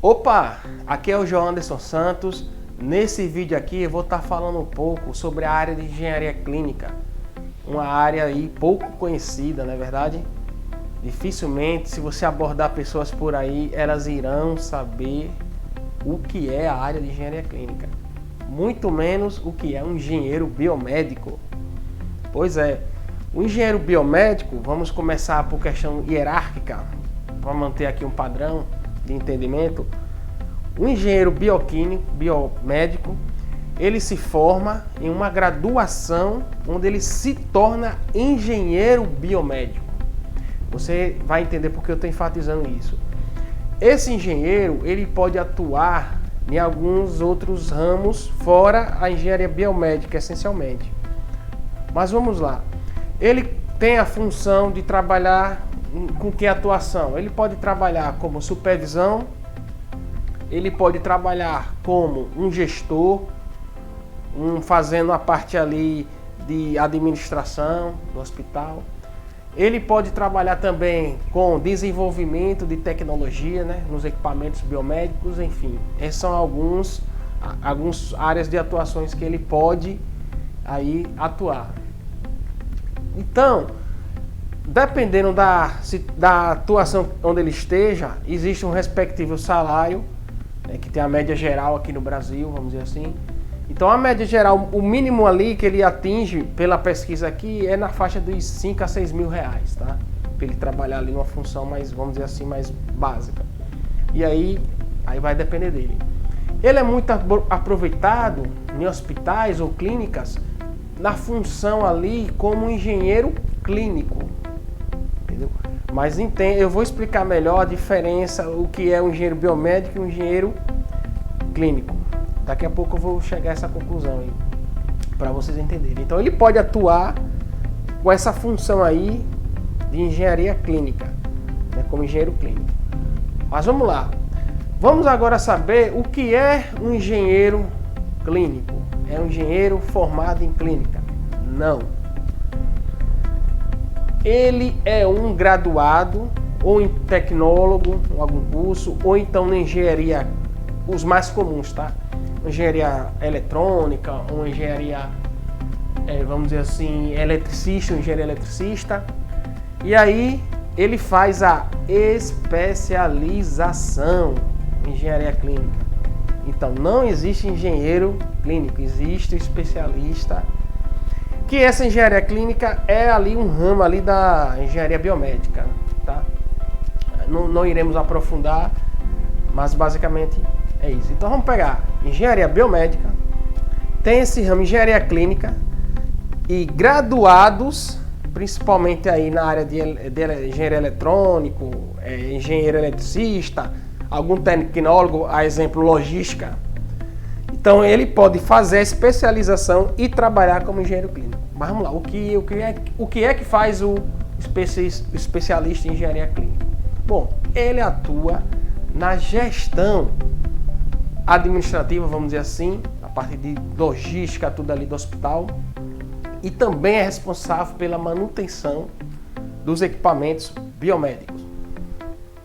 Opa, aqui é o João Anderson Santos. Nesse vídeo aqui eu vou estar falando um pouco sobre a área de engenharia clínica, uma área aí pouco conhecida, não é verdade? Dificilmente, se você abordar pessoas por aí, elas irão saber o que é a área de engenharia clínica, muito menos o que é um engenheiro biomédico. Pois é, o engenheiro biomédico, vamos começar por questão hierárquica, para manter aqui um padrão de entendimento. O engenheiro bioquímico, biomédico, ele se forma em uma graduação onde ele se torna engenheiro biomédico. Você vai entender porque eu estou enfatizando isso. Esse engenheiro, ele pode atuar em alguns outros ramos fora a engenharia biomédica, essencialmente. Mas vamos lá. Ele tem a função de trabalhar com que atuação? Ele pode trabalhar como supervisão, ele pode trabalhar como um gestor, fazendo a parte ali de administração do hospital. Ele pode trabalhar também com desenvolvimento de tecnologia, né, nos equipamentos biomédicos, enfim. Essas são algumas áreas de atuações que ele pode aí atuar. Então, dependendo da atuação onde ele esteja, existe um respectivo salário, né, que tem a média geral aqui no Brasil, vamos dizer assim. Então a média geral, o mínimo ali que ele atinge pela pesquisa aqui é na faixa dos 5 a 6 mil reais, tá? Para ele trabalhar ali numa função mais, vamos dizer assim, mais básica. E aí vai depender dele. Ele é muito aproveitado em hospitais ou clínicas na função ali como engenheiro clínico. Entendeu? Mas eu vou explicar melhor a diferença, o que é um engenheiro biomédico e um engenheiro clínico. Daqui a pouco eu vou chegar a essa conclusão aí, para vocês entenderem. Então ele pode atuar com essa função aí de engenharia clínica, né, como engenheiro clínico. Mas vamos lá. Vamos agora saber o que é um engenheiro clínico. É um engenheiro formado em clínica? Não. Ele é um graduado, ou em tecnólogo, ou algum curso, ou então na engenharia, os mais comuns, tá? Engenharia eletrônica, ou engenharia, vamos dizer assim, eletricista, ou engenharia eletricista. E aí ele faz a especialização em engenharia clínica. Então não existe engenheiro clínico, existe especialista. Que essa engenharia clínica é ali um ramo ali da engenharia biomédica, tá? Não iremos aprofundar, mas basicamente é isso. Então vamos pegar engenharia biomédica, tem esse ramo engenharia clínica e graduados, principalmente aí na área de engenheiro eletrônico, engenheiro eletricista, algum tecnólogo, a exemplo logística. Então ele pode fazer a especialização e trabalhar como engenheiro clínico. Mas vamos lá, o que é que faz o especialista em engenharia clínica? Bom, ele atua na gestão administrativa, vamos dizer assim, a parte de logística, tudo ali do hospital, e também é responsável pela manutenção dos equipamentos biomédicos.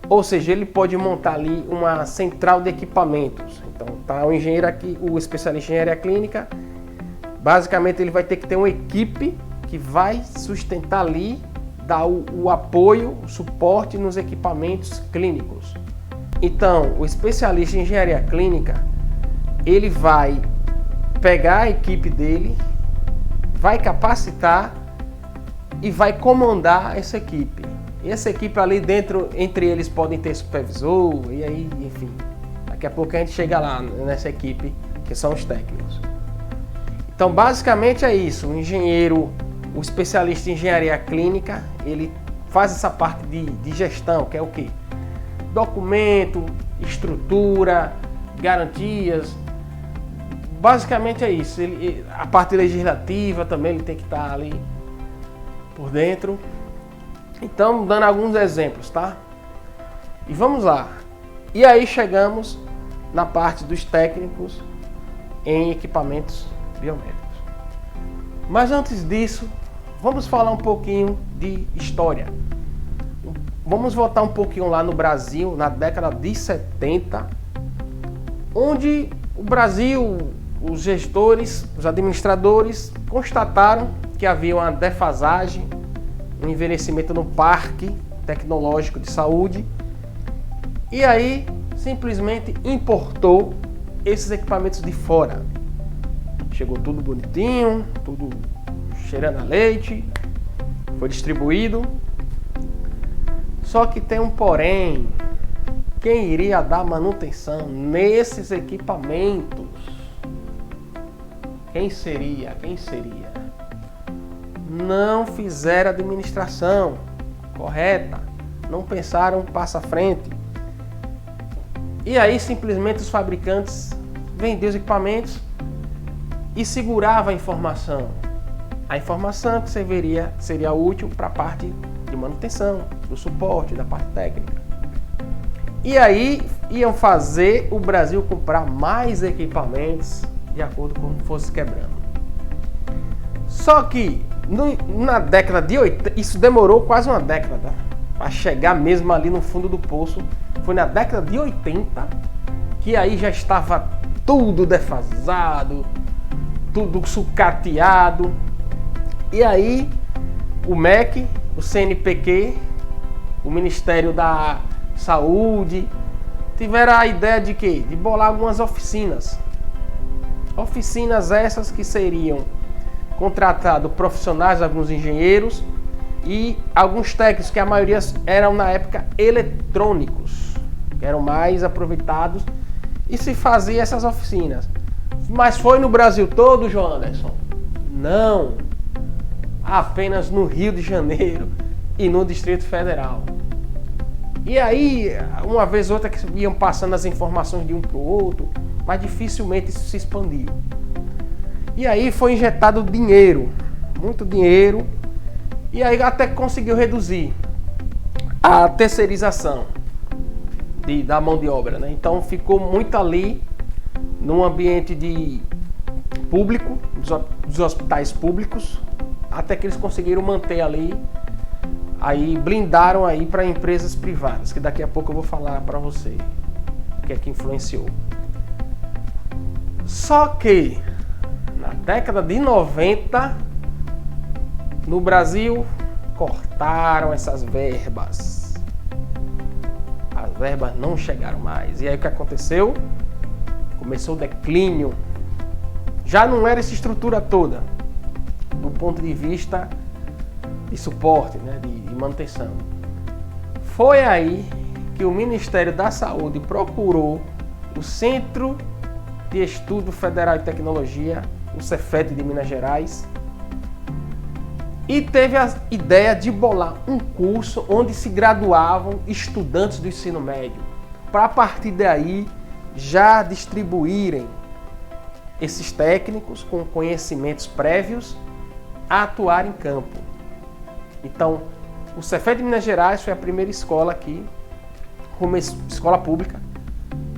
Ou seja, ele pode montar ali uma central de equipamentos. Então, tá o engenheiro aqui, o especialista em engenharia clínica, basicamente ele vai ter que ter uma equipe que vai sustentar ali, dar o apoio, o suporte nos equipamentos clínicos. Então, o especialista em engenharia clínica, ele vai pegar a equipe dele, vai capacitar e vai comandar essa equipe. E essa equipe ali dentro, entre eles podem ter supervisor, e aí, enfim. Daqui a pouco a gente chega lá nessa equipe, que são os técnicos. Então, basicamente é isso. O engenheiro, o especialista em engenharia clínica, ele faz essa parte de gestão, que é o quê? Documento, estrutura, garantias. Basicamente é isso. A parte legislativa também ele tem que estar ali por dentro. Então, dando alguns exemplos, tá? E vamos lá. E aí chegamos na parte dos técnicos em equipamentos biomédicos. Mas antes disso, vamos falar um pouquinho de história. Vamos voltar um pouquinho lá no Brasil, na década de 70, onde o Brasil, os gestores, os administradores constataram que havia uma defasagem, um envelhecimento no parque tecnológico de saúde, e aí simplesmente importou esses equipamentos de fora. Chegou tudo bonitinho, tudo cheirando a leite, foi distribuído. Só que tem um porém: quem iria dar manutenção nesses equipamentos? Quem seria? Não fizeram a administração correta, não pensaram passo à frente. E aí simplesmente os fabricantes vendiam os equipamentos e seguravam a informação. A informação que seria útil para a parte de manutenção, do suporte, da parte técnica. E aí iam fazer o Brasil comprar mais equipamentos de acordo com como fosse quebrando. Só que na década de 80, isso demorou quase uma década para chegar mesmo ali no fundo do poço. Foi na década de 80 que aí já estava tudo defasado, tudo sucateado. E aí o MEC, o CNPq, o Ministério da Saúde tiveram a ideia de quê? De bolar algumas oficinas. Oficinas essas que seriam contratados profissionais, alguns engenheiros e alguns técnicos, que a maioria eram na época eletrônicos, que eram mais aproveitados, e se fazia essas oficinas. Mas foi no Brasil todo, João Anderson? Não. Apenas no Rio de Janeiro e no Distrito Federal. E aí, uma vez ou outra, que iam passando as informações de um para o outro, mas dificilmente isso se expandiu. E aí foi injetado dinheiro, muito dinheiro, e aí até que conseguiu reduzir a terceirização da mão de obra, né? Então ficou muito ali num ambiente de público, dos hospitais públicos, até que eles conseguiram manter ali, aí blindaram aí para empresas privadas, que daqui a pouco eu vou falar para você o que é que influenciou. Só que na década de 90, no Brasil, cortaram essas verbas. As verbas não chegaram mais. E aí o que aconteceu? Começou o declínio. Já não era essa estrutura toda, do ponto de vista de suporte, né, de manutenção. Foi aí que o Ministério da Saúde procurou o Centro de Estudo Federal de Tecnologia, o Cefet de Minas Gerais, e teve a ideia de bolar um curso onde se graduavam estudantes do ensino médio, para a partir daí já distribuírem esses técnicos com conhecimentos prévios a atuar em campo. Então, o Cefet de Minas Gerais foi a primeira escola aqui, escola pública,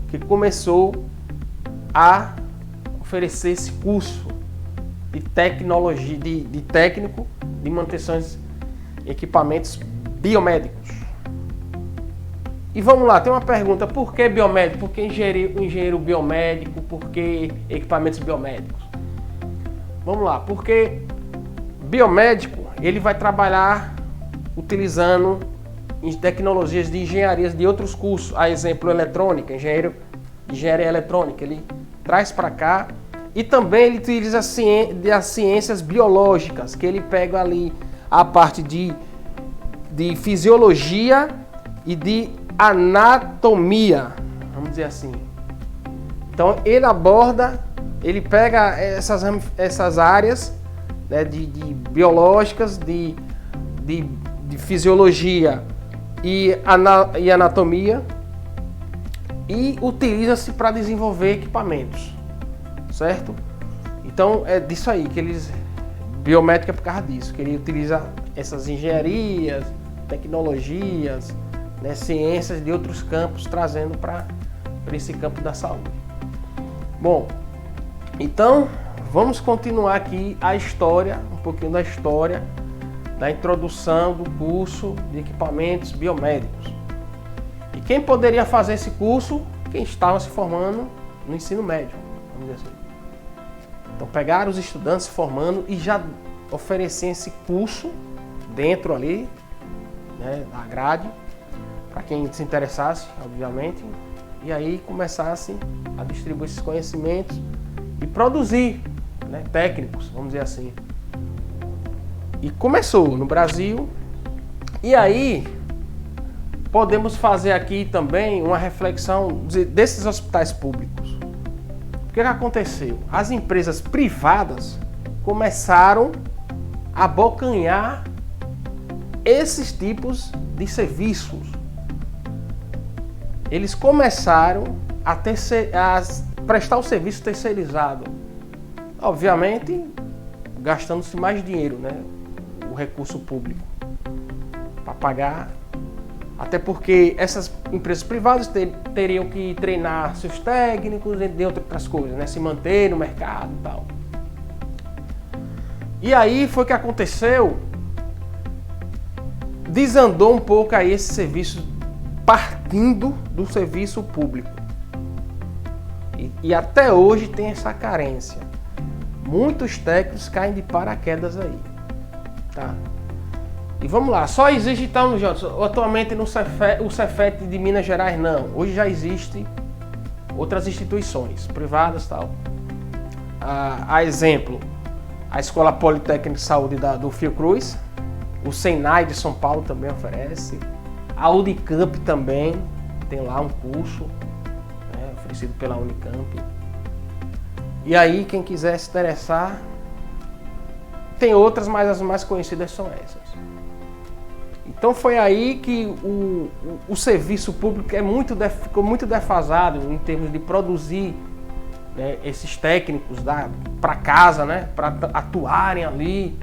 que começou a oferecer esse curso de tecnologia, de técnico de manutenções em equipamentos biomédicos. E vamos lá, tem uma pergunta: por que biomédico? Por que engenheiro biomédico? Por que equipamentos biomédicos? Vamos lá, porque biomédico, ele vai trabalhar utilizando tecnologias de engenharias de outros cursos, a exemplo eletrônica, engenharia eletrônica, ele traz para cá. E também ele utiliza as ciências biológicas, que ele pega ali a parte de fisiologia e de anatomia, vamos dizer assim. Então ele pega essas áreas, né, de biológicas, de fisiologia e anatomia, e utiliza-se para desenvolver equipamentos, certo? Então é disso aí que biomédica é por causa disso, que ele utiliza essas engenharias, tecnologias, né, ciências de outros campos, trazendo para esse campo da saúde. Bom, então vamos continuar aqui a história, um pouquinho da história da introdução do curso de equipamentos biomédicos. E quem poderia fazer esse curso? Quem estava se formando no ensino médio, vamos dizer assim. Então pegaram os estudantes formando e já ofereciam esse curso dentro ali, né, da grade, para quem se interessasse, obviamente, e aí começasse a distribuir esses conhecimentos e produzir, né, técnicos, vamos dizer assim. E começou no Brasil, e aí podemos fazer aqui também uma reflexão desses hospitais públicos. O que aconteceu? As empresas privadas começaram a abocanhar esses tipos de serviços. Eles começaram a prestar o serviço terceirizado. Obviamente, gastando-se mais dinheiro, né? O recurso público para pagar. Até porque essas empresas privadas teriam que treinar seus técnicos, entre outras coisas, né? Se manter no mercado e tal. E aí foi que aconteceu, desandou um pouco aí esse serviço partindo do serviço público. E até hoje tem essa carência. Muitos técnicos caem de paraquedas aí. Tá? E vamos lá, só existe então, atualmente no o Cefet de Minas Gerais não. Hoje já existe outras instituições privadas e tal. A exemplo, a Escola Politécnica de Saúde do Fiocruz, o Senai de São Paulo também oferece, a Unicamp também tem lá um curso, né, oferecido pela Unicamp. E aí quem quiser se interessar, tem outras, mas as mais conhecidas são essas. Então foi aí que o serviço público ficou muito defasado em termos de produzir, né, esses técnicos para casa, né, para atuarem ali,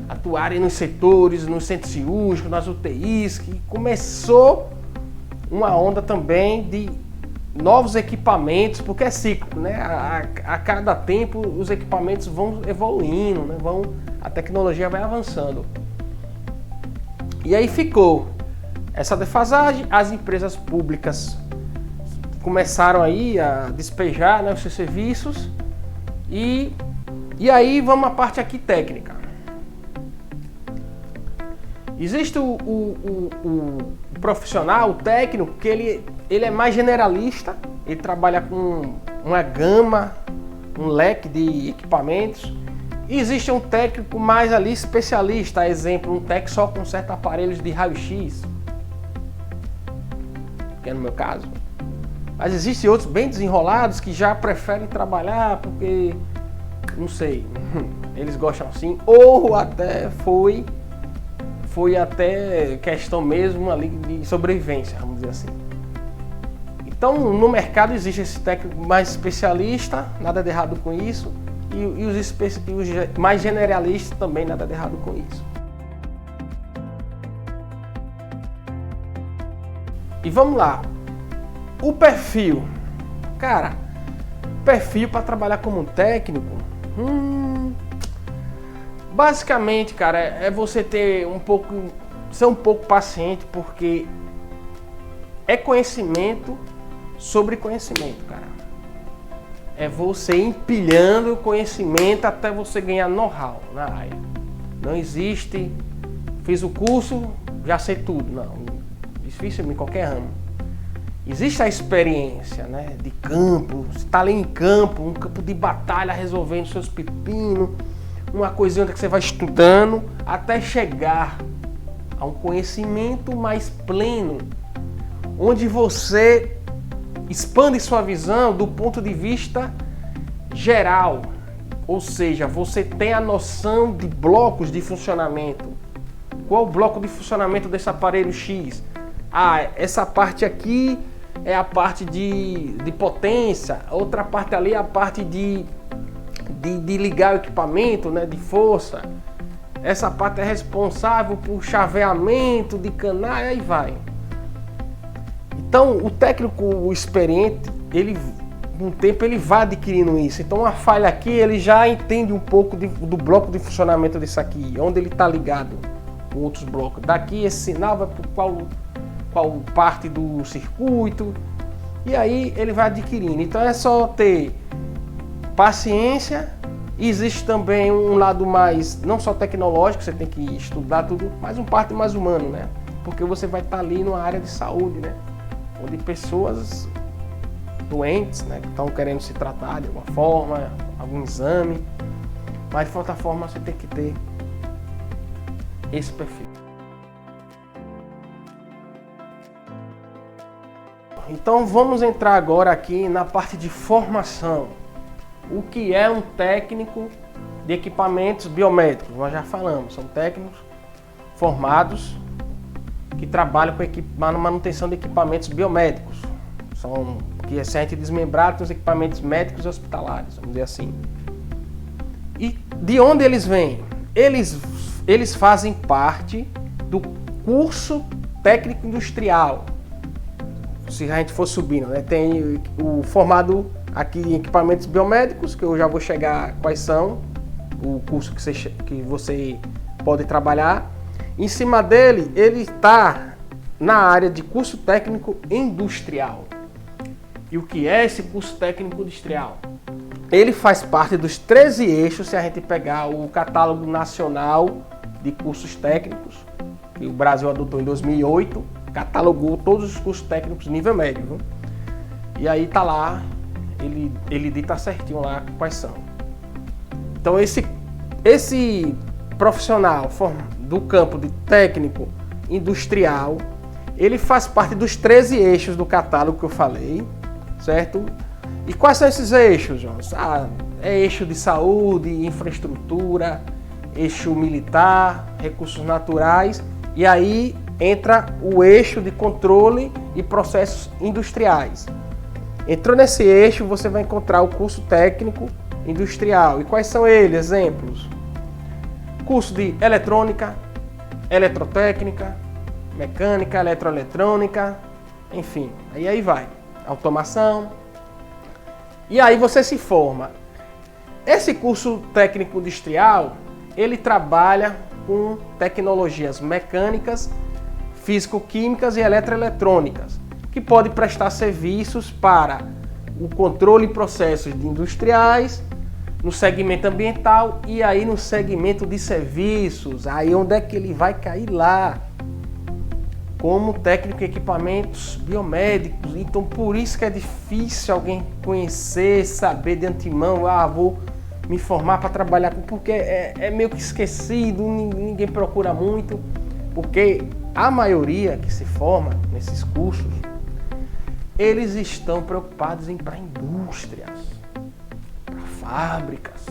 atuarem nos setores, nos centros cirúrgicos, nas UTIs, que começou uma onda também de novos equipamentos, porque é cíclico, né? A cada tempo os equipamentos vão evoluindo, né? A tecnologia vai avançando. E aí ficou essa defasagem, as empresas públicas começaram aí a despejar, né, os seus serviços e aí vamos à parte aqui técnica. Existe o profissional, o técnico, que ele é mais generalista, ele trabalha com uma gama, um leque de equipamentos. E existe um técnico mais ali especialista, exemplo, um técnico só com certos aparelhos de raio-x, que é no meu caso. Mas existem outros bem desenrolados que já preferem trabalhar porque, não sei, eles gostam assim, ou até foi até questão mesmo ali de sobrevivência, vamos dizer assim. Então no mercado existe esse técnico mais especialista, nada de errado com isso, e os mais generalistas também, nada de errado com isso. E vamos lá, o perfil, cara, perfil para trabalhar como técnico, basicamente, cara, é você ser um pouco paciente, porque é conhecimento sobre conhecimento, cara. É você empilhando o conhecimento até você ganhar know-how na área. Não existe, fiz o curso, já sei tudo, não. Difícil em qualquer ramo. Existe a experiência, né, de campo, você está ali em campo, um campo de batalha resolvendo seus pepinos, uma coisinha que você vai estudando até chegar a um conhecimento mais pleno, onde você expande sua visão do ponto de vista geral, ou seja, você tem a noção de blocos de funcionamento. Qual o bloco de funcionamento desse aparelho X? Essa parte aqui é a parte de potência, outra parte ali é a parte de ligar o equipamento, né, de força. Essa parte é responsável por chaveamento de canais, aí vai. Então, o técnico, o experiente, com o tempo ele vai adquirindo isso. Então, uma falha aqui, ele já entende um pouco do bloco de funcionamento disso aqui, onde ele está ligado com outros blocos. Daqui esse sinal vai para qual parte do circuito. E aí ele vai adquirindo. Então é só ter paciência. Existe também um lado mais, não só tecnológico, você tem que estudar tudo, mas um parte mais humano, né? Porque você vai estar ali numa área de saúde, né? Onde pessoas doentes, né, que estão querendo se tratar de alguma forma, algum exame, mas de outra forma você tem que ter esse perfil. Então vamos entrar agora aqui na parte de formação. O que é um técnico de equipamentos biomédicos? Nós já falamos, são técnicos formados que trabalham com manutenção de equipamentos biomédicos. São que se a gente desmembrar os equipamentos médicos e hospitalares, vamos dizer assim. E de onde eles vêm? Eles fazem parte do curso técnico industrial. Se a gente for subindo, né? Tem o formado aqui em equipamentos biomédicos, que eu já vou chegar quais são, o curso que você pode trabalhar. Em cima dele, ele está na área de curso técnico industrial. E o que é esse curso técnico industrial? Ele faz parte dos 13 eixos, se a gente pegar o catálogo nacional de cursos técnicos, que o Brasil adotou em 2008, catalogou todos os cursos técnicos nível médio. Viu? E aí tá lá, ele dita certinho lá quais são. Então esse profissional do campo de técnico industrial, ele faz parte dos 13 eixos do catálogo que eu falei, certo? E quais são esses eixos, Jonas? É eixo de saúde, infraestrutura, eixo militar, recursos naturais, e aí entra o eixo de controle e processos industriais. Entrou nesse eixo, você vai encontrar o curso técnico industrial. E quais são eles? Exemplos: curso de eletrônica, eletrotécnica, mecânica, eletroeletrônica, enfim, aí vai. Automação. E aí você se forma. Esse curso técnico industrial, ele trabalha com tecnologias mecânicas, físico-químicas e eletroeletrônicas, que pode prestar serviços para o controle e processos industriais, no segmento ambiental e aí no segmento de serviços. Aí onde é que ele vai cair lá? Como técnico em equipamentos biomédicos. Então por isso que é difícil alguém conhecer, saber de antemão, vou me formar para trabalhar com, porque é meio que esquecido, ninguém procura muito, porque a maioria que se forma nesses cursos, eles estão preocupados em ir para indústrias, para fábricas,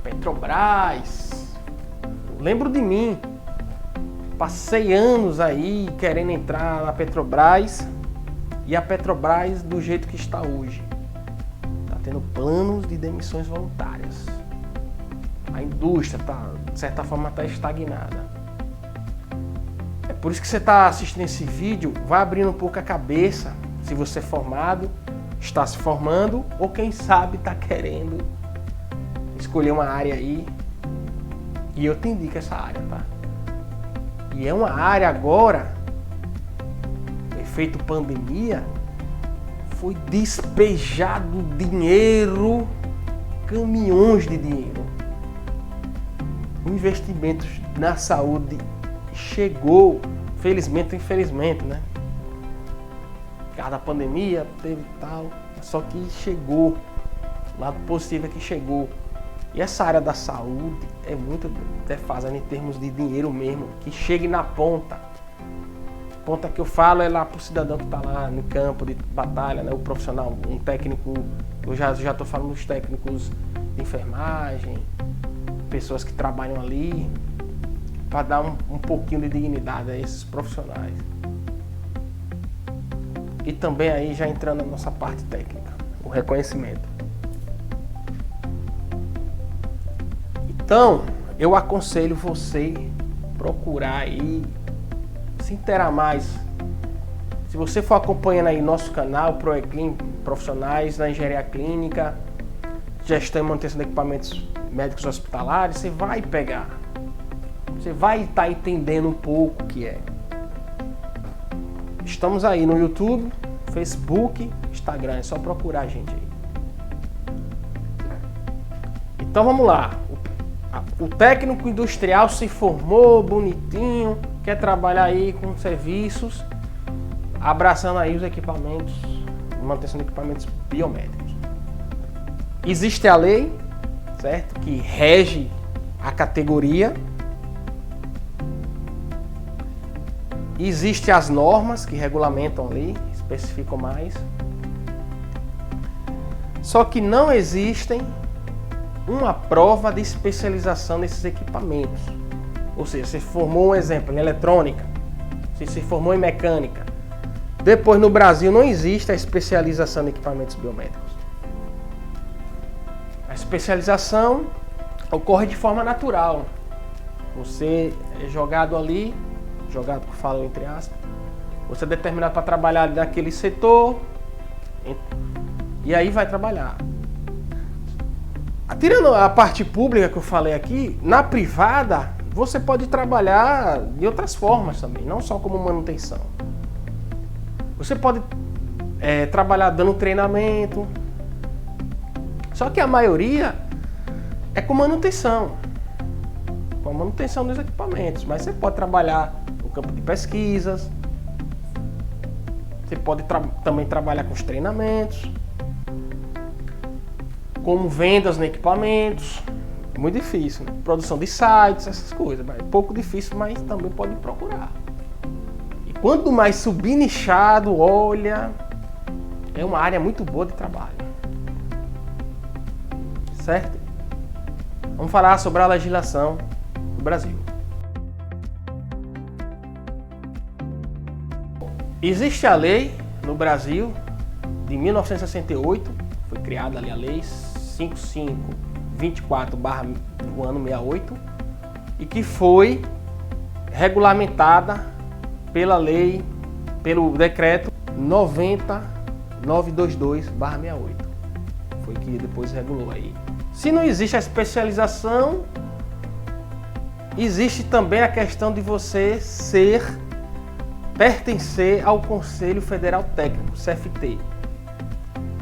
Petrobras. Eu lembro de mim, passei anos aí querendo entrar na Petrobras, e a Petrobras do jeito que está hoje, está tendo planos de demissões voluntárias. A indústria de certa forma está estagnada. É por isso que você está assistindo esse vídeo, vai abrindo um pouco a cabeça, se você é formado, está se formando, ou quem sabe está querendo escolher uma área aí, e eu te indico essa área, tá? E é uma área agora, efeito pandemia, foi despejado dinheiro, caminhões de dinheiro. O investimento na saúde chegou, felizmente ou infelizmente, né? Por causa da pandemia, teve tal, só que chegou. O lado positivo é que chegou. E essa área da saúde é muito defasada em termos de dinheiro mesmo, que chegue na ponta. Ponta que eu falo é lá para o cidadão que está lá no campo de batalha, né? O profissional, um técnico, eu já estou falando dos técnicos de enfermagem, pessoas que trabalham ali, para dar um pouquinho de dignidade a esses profissionais. E também aí já entrando na nossa parte técnica, o reconhecimento. Então, eu aconselho você procurar aí, se inteirar mais. Se você for acompanhando aí nosso canal, ProEclin, profissionais na engenharia clínica, gestão e manutenção de equipamentos médicos hospitalares, você vai pegar. Você vai estar entendendo um pouco o que é. estamos aí no YouTube, Facebook, Instagram, é só procurar a gente aí. Então vamos lá. O técnico industrial se formou bonitinho, quer trabalhar aí com serviços, abraçando aí os equipamentos, manutenção de equipamentos biomédicos. Existe a lei, certo, que rege a categoria. Existem as normas que regulamentam ali, especificam mais. Só que não existem uma prova de especialização nesses equipamentos. Ou seja, você formou um exemplo em eletrônica, você se formou em mecânica. Depois no Brasil não existe a especialização em equipamentos biomédicos. A especialização ocorre de forma natural. Você é jogado ali, jogado que eu falo entre aspas, você é determinado para trabalhar naquele setor e aí vai trabalhar. Tirando a parte pública que eu falei aqui, na privada você pode trabalhar de outras formas também, não só como manutenção. Você pode trabalhar dando treinamento, só que a maioria é com manutenção dos equipamentos, mas você pode trabalhar no campo de pesquisas, você pode também trabalhar com os treinamentos, como vendas de equipamentos. É muito difícil, né? Produção de sites, essas coisas, é pouco difícil, mas também pode procurar. E quanto mais subnichado, olha, é uma área muito boa de trabalho, certo? Vamos falar sobre a legislação do Brasil. Existe a lei no Brasil de 1968, foi criada ali a lei 5524 do ano 68 e que foi regulamentada pela lei, pelo decreto 90922/68. Foi que depois regulou aí. Se não existe a especialização, existe também a questão de você pertencer ao Conselho Federal Técnico, CFT.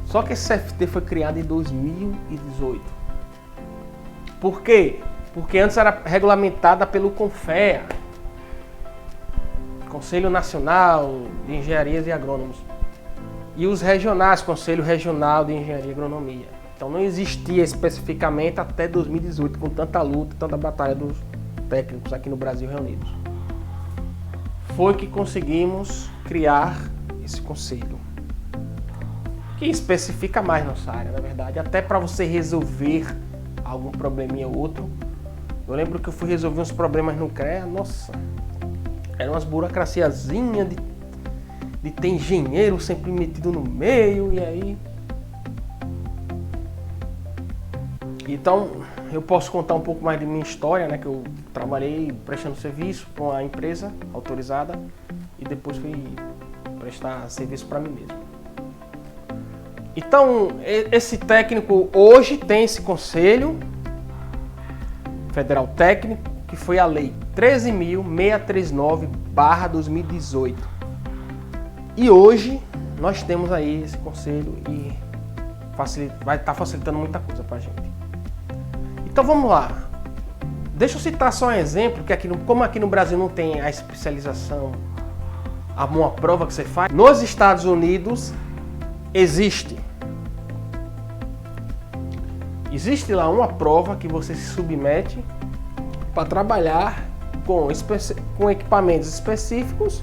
Só que esse CFT foi criado em 2018. Por quê? Porque antes era regulamentada pelo CONFEA, Conselho Nacional de Engenharias e Agrônomos, e os regionais, Conselho Regional de Engenharia e Agronomia. Então não existia especificamente até 2018, com tanta luta, tanta batalha dos técnicos aqui no Brasil reunidos. Foi que conseguimos criar esse conselho, que especifica mais nossa área, na verdade, até para você resolver algum probleminha ou outro. Eu lembro que eu fui resolver uns problemas no CREA, nossa, eram umas burocraciazinhas de ter engenheiro sempre metido no meio, e aí... Então, eu posso contar um pouco mais de minha história, né, que eu trabalhei prestando serviço para uma empresa autorizada e depois fui prestar serviço para mim mesmo. Então, esse técnico hoje tem esse Conselho Federal Técnico, que foi a Lei 13.639/2018. E hoje nós temos aí esse conselho e vai estar facilitando muita coisa para a gente. Então vamos lá. Deixa eu citar só um exemplo, que como aqui no Brasil não tem a especialização, uma prova que você faz, nos Estados Unidos existe lá uma prova que você se submete para trabalhar com equipamentos específicos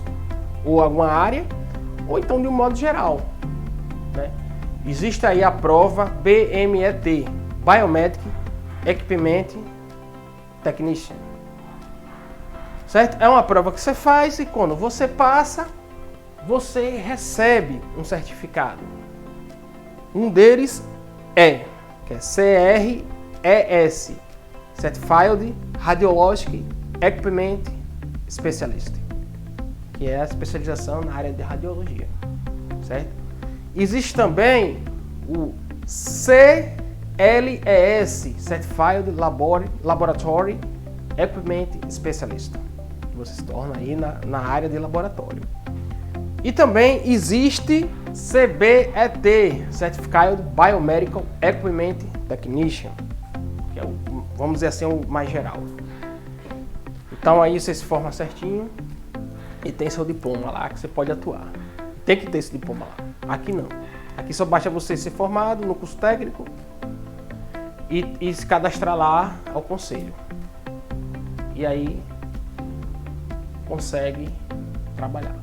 ou alguma área, ou então de um modo geral, né? Existe aí a prova BMET, Biomedical Equipment Technician, certo? É uma prova que você faz e quando você passa, você recebe um certificado. Um deles que é CRES, Certified Radiologic Equipment Specialist, que é a especialização na área de radiologia, certo? Existe também o CLES, Certified Laboratory Equipment Specialist, que você se torna aí na área de laboratório. E também existe CBET, Certified Biomedical Equipment Technician, que é o, vamos dizer assim, o mais geral. Então aí você se forma certinho e tem seu diploma lá que você pode atuar. Tem que ter esse diploma lá. Aqui não. Aqui só basta você ser formado no curso técnico e se cadastrar lá ao conselho. E aí consegue trabalhar.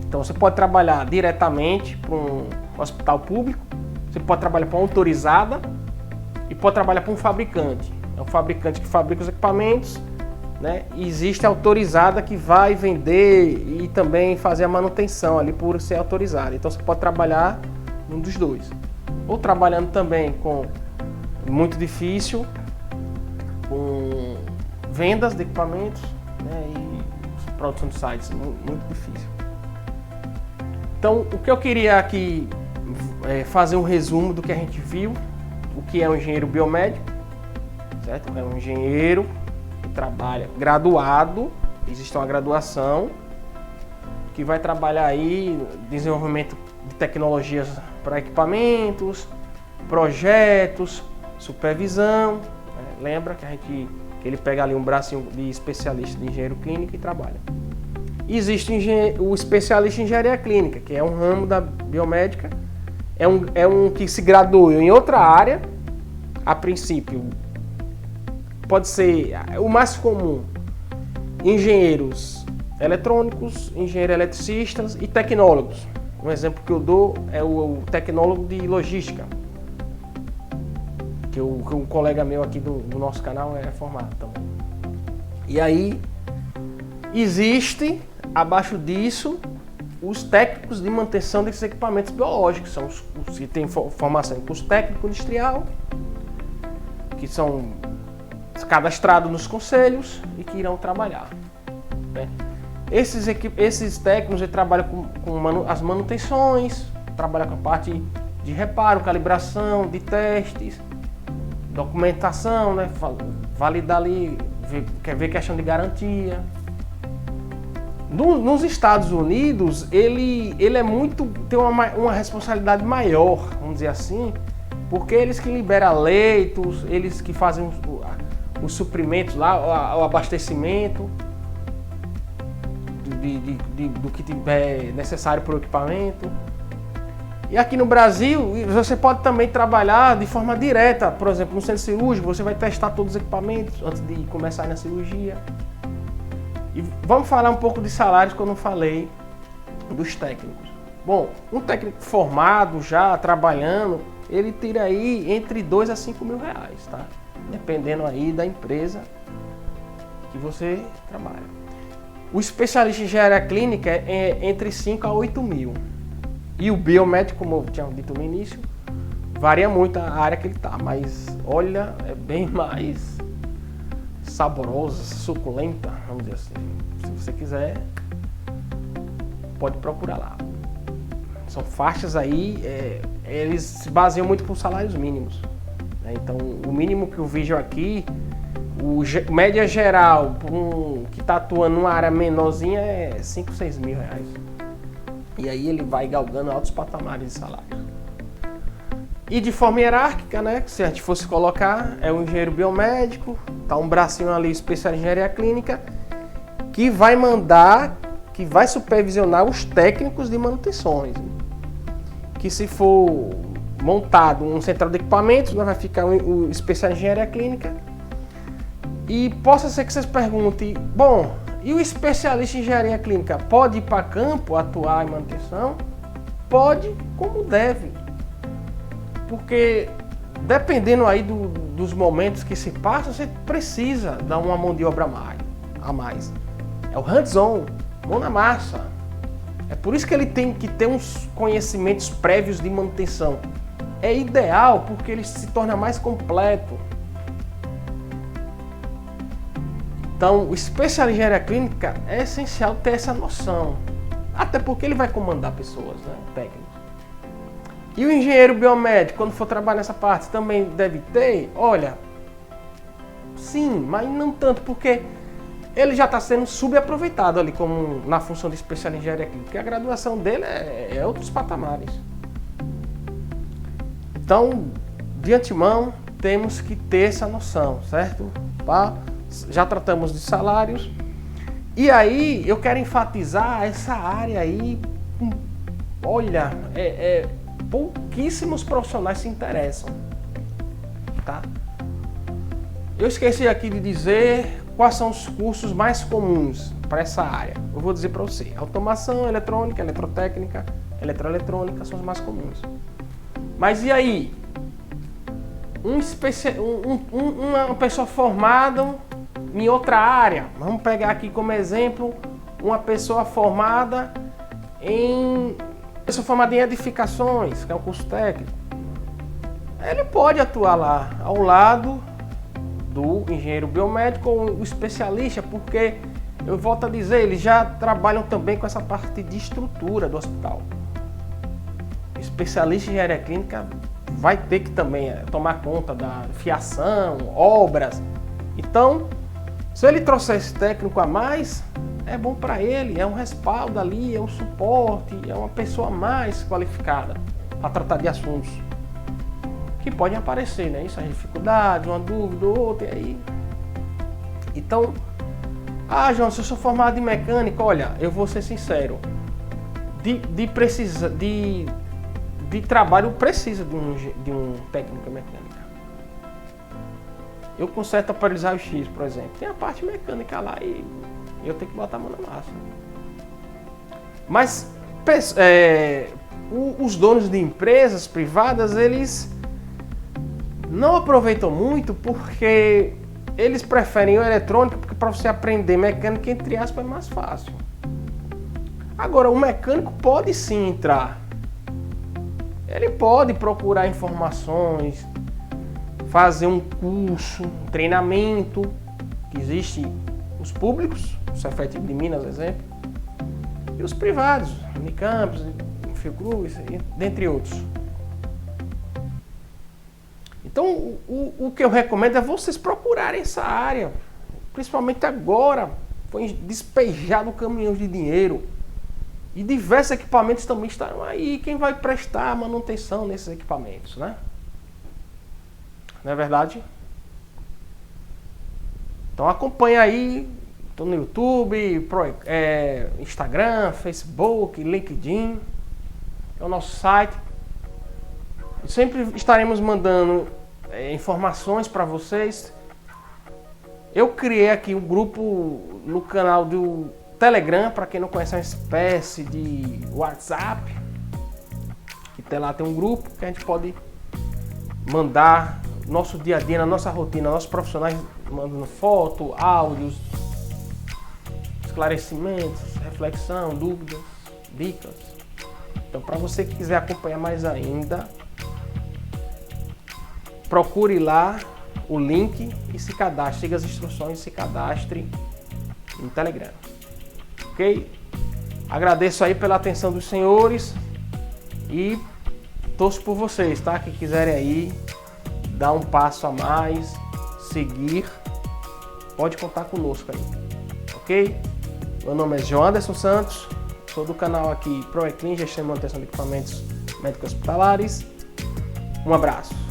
Então você pode trabalhar diretamente para um hospital público, você pode trabalhar para uma autorizada e pode trabalhar para um fabricante. É um fabricante que fabrica os equipamentos, né? E existe a autorizada que vai vender e também fazer a manutenção ali por ser autorizada. Então você pode trabalhar num dos dois. Ou trabalhando também com muito difícil, com vendas de equipamentos, né? E produção de sites, muito difícil. Então, o que eu queria aqui é fazer um resumo do que a gente viu, o que é um engenheiro biomédico, certo? É um engenheiro que trabalha graduado, existe uma graduação, que vai trabalhar aí desenvolvimento de tecnologias para equipamentos, projetos, supervisão, né? Lembra que ele pega ali um bracinho de especialista de engenheiro clínico e trabalha. Existe o especialista em engenharia clínica, que é um ramo da biomédica, é um que se graduou em outra área, a princípio. Pode ser o mais comum: engenheiros eletrônicos, engenheiros eletricistas e tecnólogos. Um exemplo que eu dou é o tecnólogo de logística, que um colega meu aqui do nosso canal é formado também. E aí existe, abaixo disso, os técnicos de manutenção desses equipamentos biológicos, são os que têm formação em curso técnico industrial, que são cadastrados nos conselhos e que irão trabalhar, né? Esses técnicos trabalham com as manutenções, trabalham com a parte de reparo, calibração, de testes, documentação, né? Validar ali, ver questão de garantia. Nos Estados Unidos, ele é tem uma responsabilidade maior, vamos dizer assim, porque eles que liberam leitos, eles que fazem os suprimentos lá, o abastecimento do que tiver necessário para o equipamento. E aqui no Brasil, você pode também trabalhar de forma direta, por exemplo, no centro cirúrgico, você vai testar todos os equipamentos antes de começar na cirurgia. E vamos falar um pouco de salários que eu não falei dos técnicos. Bom, um técnico formado já, trabalhando, ele tira aí entre 2 a 5 mil reais, tá? Dependendo aí da empresa que você trabalha. O especialista em engenharia clínica é entre 5 a 8 mil. E o biomédico, como eu tinha dito no início, varia muito a área que ele está, mas olha, é bem mais saborosa, suculenta, vamos dizer assim. Se você quiser, pode procurar lá. São faixas aí, eles se baseiam muito por salários mínimos, né? Então, o mínimo que eu vejo aqui, média geral, que está atuando numa área menorzinha, é 5, 6 mil reais. E aí ele vai galgando altos patamares de salário. E de forma hierárquica, né, se a gente fosse colocar, é o engenheiro biomédico, tá um bracinho ali especial em engenharia clínica, que vai mandar, que vai supervisionar os técnicos de manutenções. Que se for montado um central de equipamentos, vai ficar o especial em engenharia clínica. E possa ser que vocês perguntem, bom, e o especialista em engenharia clínica pode ir para campo, atuar em manutenção? Pode, como deve. Porque dependendo aí dos momentos que se passam, você precisa dar uma mão de obra a mais. É o hands-on, mão na massa. É por isso que ele tem que ter uns conhecimentos prévios de manutenção. É ideal porque ele se torna mais completo. Então, o especialista em engenharia clínica é essencial ter essa noção. Até porque ele vai comandar pessoas, né, técnicos. E o engenheiro biomédico, quando for trabalhar nessa parte, também deve ter? Olha, sim, mas não tanto, porque ele já está sendo subaproveitado ali como na função de especialista em engenharia clínica, porque a graduação dele é outros patamares. Então, de antemão, temos que ter essa noção, certo? Já tratamos de salários. E aí, eu quero enfatizar essa área aí. Olha, pouquíssimos profissionais se interessam, tá? Eu esqueci aqui de dizer quais são os cursos mais comuns para essa área. Eu vou dizer para você: automação, eletrônica, eletrotécnica, eletroeletrônica são os mais comuns. Mas e aí? Uma pessoa formada em outra área, vamos pegar aqui como exemplo uma pessoa formada em edificações, que é um curso técnico. Ele pode atuar lá ao lado do engenheiro biomédico ou o especialista, porque, eu volto a dizer, eles já trabalham também com essa parte de estrutura do hospital. O especialista em engenharia clínica vai ter que também tomar conta da fiação, obras. Então, se ele trouxer esse técnico a mais, é bom para ele, é um respaldo ali, é um suporte, é uma pessoa mais qualificada para tratar de assuntos que podem aparecer, né? Isso, as dificuldades, uma dúvida, outra, e aí. Então, João, se eu sou formado em mecânica, olha, eu vou ser sincero, de trabalho precisa de um técnico em mecânica. Eu conserto aparelhos raio-x, por exemplo, tem a parte mecânica lá e eu tenho que botar a mão na massa. Mas os donos de empresas privadas, eles não aproveitam muito porque eles preferem o eletrônico, porque para você aprender mecânica, entre aspas, é mais fácil. Agora, o mecânico pode sim entrar. Ele pode procurar informações, fazer um curso, um treinamento, que existe os públicos, o Cefet de Minas, exemplo, e os privados, Unicamp, Fiocruz, dentre outros. Então, o que eu recomendo é vocês procurarem essa área, principalmente agora, foi despejado caminhões de dinheiro e diversos equipamentos também estarão aí. Quem vai prestar manutenção nesses equipamentos, né? Não é verdade? Então acompanha aí, estou no YouTube, Instagram, Facebook, LinkedIn, é o nosso site. Sempre estaremos mandando informações para vocês. Eu criei aqui um grupo no canal do Telegram, para quem não conhece, é uma espécie de WhatsApp. Que lá tem um grupo que a gente pode mandar nosso dia a dia, na nossa rotina, nossos profissionais mandando foto, áudios, esclarecimentos, reflexão, dúvidas, dicas. Então, para você que quiser acompanhar mais ainda, procure lá o link e se cadastre, siga as instruções e se cadastre no Telegram. Ok? Agradeço aí pela atenção dos senhores e torço por vocês, tá? Que quiserem aí dar um passo a mais, seguir, pode contar conosco aí, ok? Meu nome é João Anderson Santos, sou do canal aqui ProEclin, Gestão e Manutenção de Equipamentos Médicos Hospitalares. Um abraço.